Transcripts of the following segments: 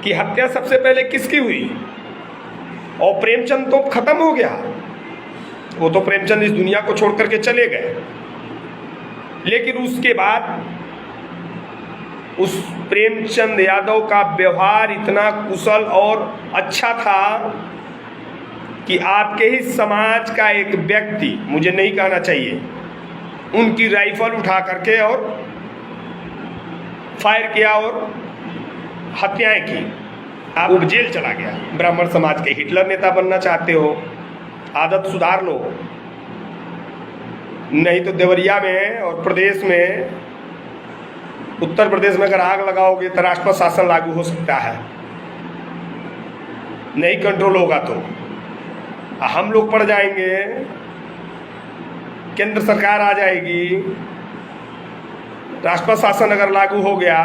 कि हत्या सबसे पहले किसकी हुई। और प्रेमचंद तो खत्म हो गया, वो तो प्रेमचंद इस दुनिया को छोड़ करके चले गए। लेकिन उसके बाद उस प्रेमचंद यादव का व्यवहार इतना कुशल और अच्छा था कि आपके ही समाज का एक व्यक्ति, मुझे नहीं कहना चाहिए, उनकी राइफल उठा करके और फायर किया और हत्याएं की। आप जेल चला गया। ब्राह्मण समाज के हिटलर नेता बनना चाहते हो, आदत सुधार लो, नहीं तो देवरिया में और प्रदेश में, उत्तर प्रदेश में अगर आग लगाओगे तो राष्ट्रपति शासन लागू हो सकता है। नहीं कंट्रोल होगा तो हम लोग पड़ जाएंगे, केंद्र सरकार आ जाएगी, राष्ट्रपति शासन अगर लागू हो गया,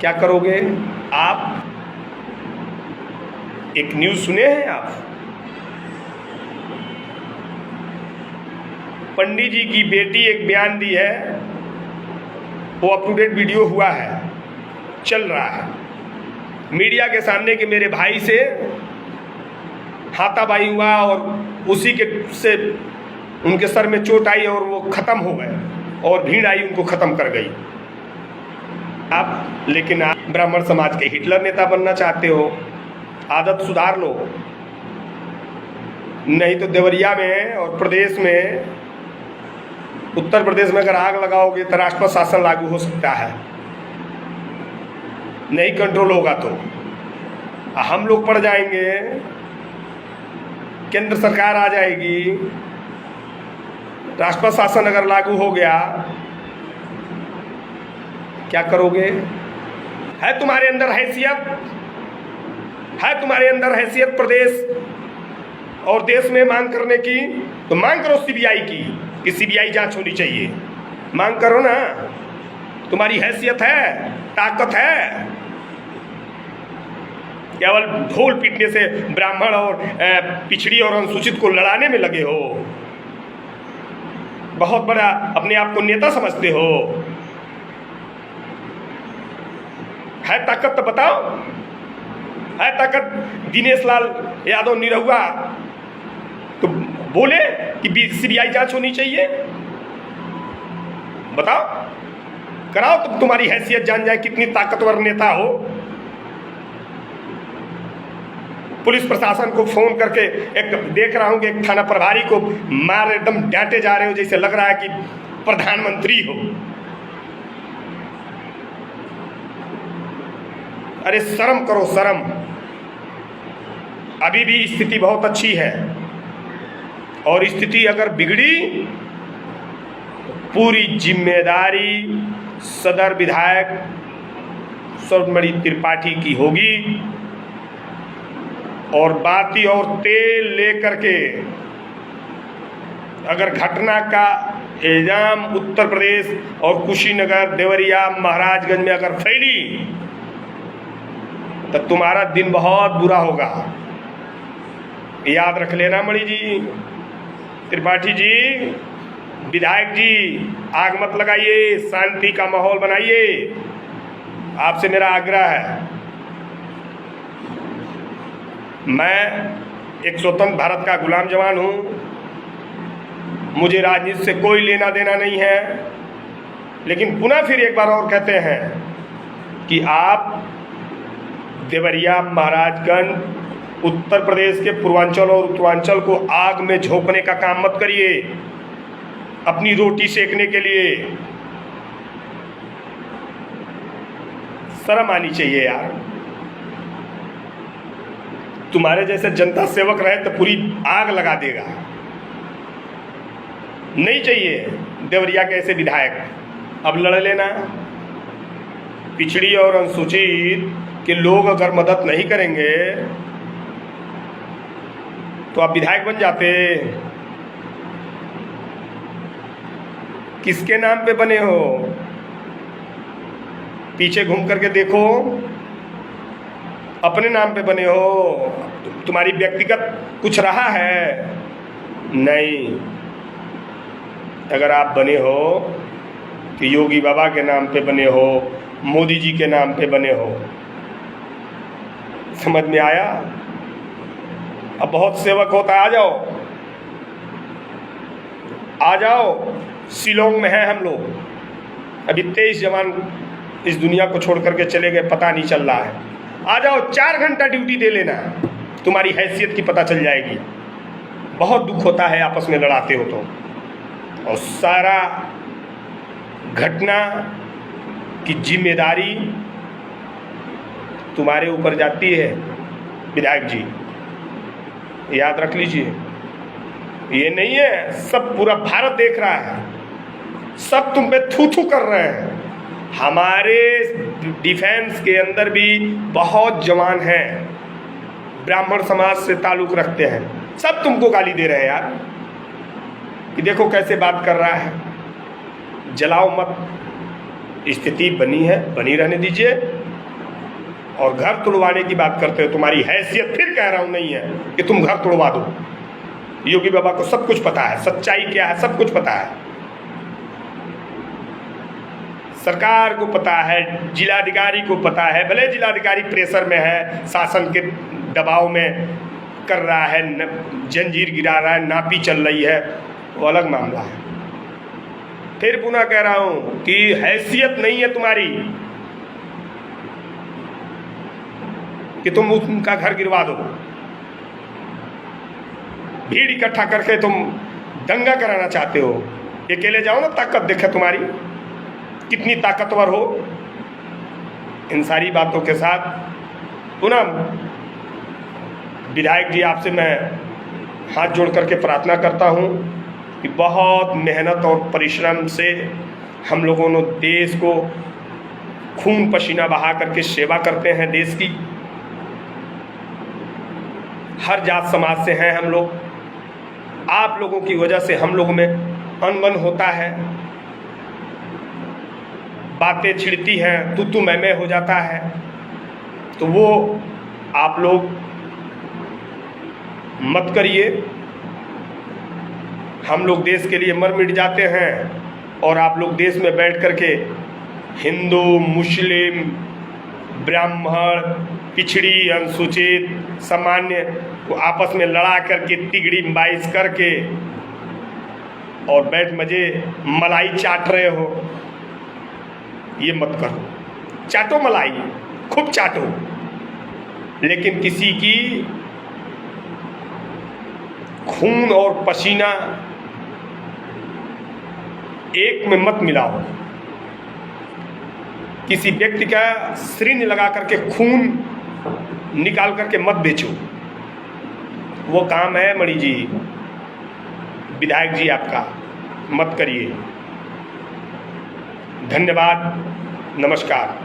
क्या करोगे आप? एक न्यूज़ सुने हैं आप? पंडित जी की बेटी एक बयान दी है, वो अप टू डेट वीडियो हुआ है, चल रहा है मीडिया के सामने कि मेरे भाई से हाथापाई हुआ और उसी के से उनके सर में चोट आई और वो ख़त्म हो गए और भीड़ आई उनको ख़त्म कर गई। लेकिन आप ब्राह्मण समाज के हिटलर नेता बनना चाहते हो, आदत सुधार लो, नहीं तो देवरिया में और प्रदेश में, उत्तर प्रदेश में अगर आग लगाओगे तो राष्ट्रपति शासन लागू हो सकता है। नहीं कंट्रोल होगा तो हम लोग पड़ जाएंगे, केंद्र सरकार आ जाएगी, राष्ट्रपति शासन अगर लागू हो गया, क्या करोगे? है तुम्हारे अंदर हैसियत, है तुम्हारे अंदर हैसियत प्रदेश और देश में मांग करने की, तो मांग करो सीबीआई की कि सीबीआई जांच होनी चाहिए। मांग करो ना, तुम्हारी हैसियत है, ताकत है। केवल ढोल पीटने से ब्राह्मण और पिछड़ी और अनुसूचित को लड़ाने में लगे हो, बहुत बड़ा अपने आप को नेता समझते हो। है ताकत तो बताओ, है ताकत? दिनेश लाल यादव निरहुआ तो बोले कि सीबीआई जांच होनी चाहिए, बताओ, कराओ, तो तुम्हारी हैसियत जान जाए कितनी ताकतवर नेता हो। पुलिस प्रशासन को फोन करके, एक देख रहा हूं कि एक थाना प्रभारी को मार एकदम डांटे जा रहे हो, जैसे लग रहा है कि प्रधानमंत्री हो। अरे शर्म करो, शर्म। अभी भी स्थिति बहुत अच्छी है और स्थिति अगर बिगड़ी तो पूरी जिम्मेदारी सदर विधायक स्वर्णमणि त्रिपाठी की होगी। और बाती और तेल लेकर के अगर घटना का इल्जाम उत्तर प्रदेश और कुशीनगर, देवरिया, महाराजगंज में अगर फैली तो तुम्हारा दिन बहुत बुरा होगा। याद रख लेना मणि जी, त्रिपाठी जी, विधायक जी, आग मत लगाइए, शांति का माहौल बनाइए, आपसे मेरा आग्रह है। मैं एक स्वतंत्र भारत का गुलाम जवान हूँ, मुझे राजनीति से कोई लेना देना नहीं है। लेकिन पुनः फिर एक बार और कहते हैं कि आप देवरिया, महाराजगंज, उत्तर प्रदेश के पूर्वांचल और उत्तरांचल को आग में झोंकने का काम मत करिए अपनी रोटी सेकने के लिए। शर्म आनी चाहिए यार। तुम्हारे जैसे जनता सेवक रहे तो पूरी आग लगा देगा। नहीं चाहिए देवरिया के ऐसे विधायक। अब लड़ लेना। पिछड़ी और अनुसूचित के लोग अगर मदद नहीं करेंगे तो आप विधायक बन जाते। किसके नाम पे बने हो? पीछे घूम करके देखो, अपने नाम पे बने हो। तुम्हारी व्यक्तिगत कुछ रहा है? नहीं। अगर आप बने हो कि योगी बाबा के नाम पे बने हो, मोदी जी के नाम पे बने हो। समझ में आया? अब बहुत सेवक होता है, आ जाओ। शिलोंग में है हम लोग, अभी 23 जवान इस दुनिया को छोड़ करके चले गए, पता नहीं चल रहा है। आ जाओ, 4 घंटा ड्यूटी दे लेना, तुम्हारी हैसियत की पता चल जाएगी। बहुत दुख होता है आपस में लड़ाते हो तो, और सारा घटना की जिम्मेदारी तुम्हारे ऊपर जाती है विधायक जी, याद रख लीजिए। ये नहीं है, सब पूरा भारत देख रहा है, सब तुम पे थू थू कर रहे हैं। हमारे डिफेंस के अंदर भी बहुत जवान हैं, ब्राह्मण समाज से ताल्लुक़ रखते हैं, सब तुमको गाली दे रहे हैं यार कि देखो कैसे बात कर रहा है। जलाओ मत, स्थिति बनी है, बनी रहने दीजिए। और घर तुड़वाने की बात करते हो, तुम्हारी हैसियत फिर कह रहा हूँ नहीं है कि तुम घर तुड़वा दो। योगी बाबा को सब कुछ पता है, सच्चाई क्या है सब कुछ पता है, सरकार को पता है, जिलाधिकारी को पता है। भले जिलाधिकारी प्रेशर में है, शासन के दबाव में कर रहा है, जंजीर गिरा रहा है, नापी चल रही है, वो अलग मामला है। फिर पुनः कह रहा हूं कि हैसियत नहीं है तुम्हारी कि तुम उनका घर गिरवा दो। भीड़ इकट्ठा करके तुम दंगा कराना चाहते हो, अकेले जाओ ना, ताकत देखे तुम्हारी कितनी ताकतवर हो। इन सारी बातों के साथ पुनः विधायक जी आपसे मैं हाथ जोड़ करके प्रार्थना करता हूँ कि बहुत मेहनत और परिश्रम से हम लोगों ने देश को खून पसीना बहा करके सेवा करते हैं देश की। हर जात समाज से हैं हम लोग, आप लोगों की वजह से हम लोगों में अनबन होता है, बातें छिड़ती हैं, तू मैं हो जाता है। तो वो आप लोग मत करिए। हम लोग देश के लिए मर मिट जाते हैं और आप लोग देश में बैठ करके हिंदू, मुस्लिम, ब्राह्मण, पिछड़ी, अनुसूचित, सामान्य को आपस में लड़ा करके तिगड़ी बाइश करके और बैठ मजे मलाई चाट रहे हो। ये मत करो, चाटो मलाई, खूब चाटो, लेकिन किसी की खून और पसीना एक में मत मिलाओ। किसी व्यक्ति का सिरिंज लगा करके खून निकाल करके मत बेचो। वो काम है मणि जी, विधायक जी, आपका मत करिए। धन्यवाद, नमस्कार।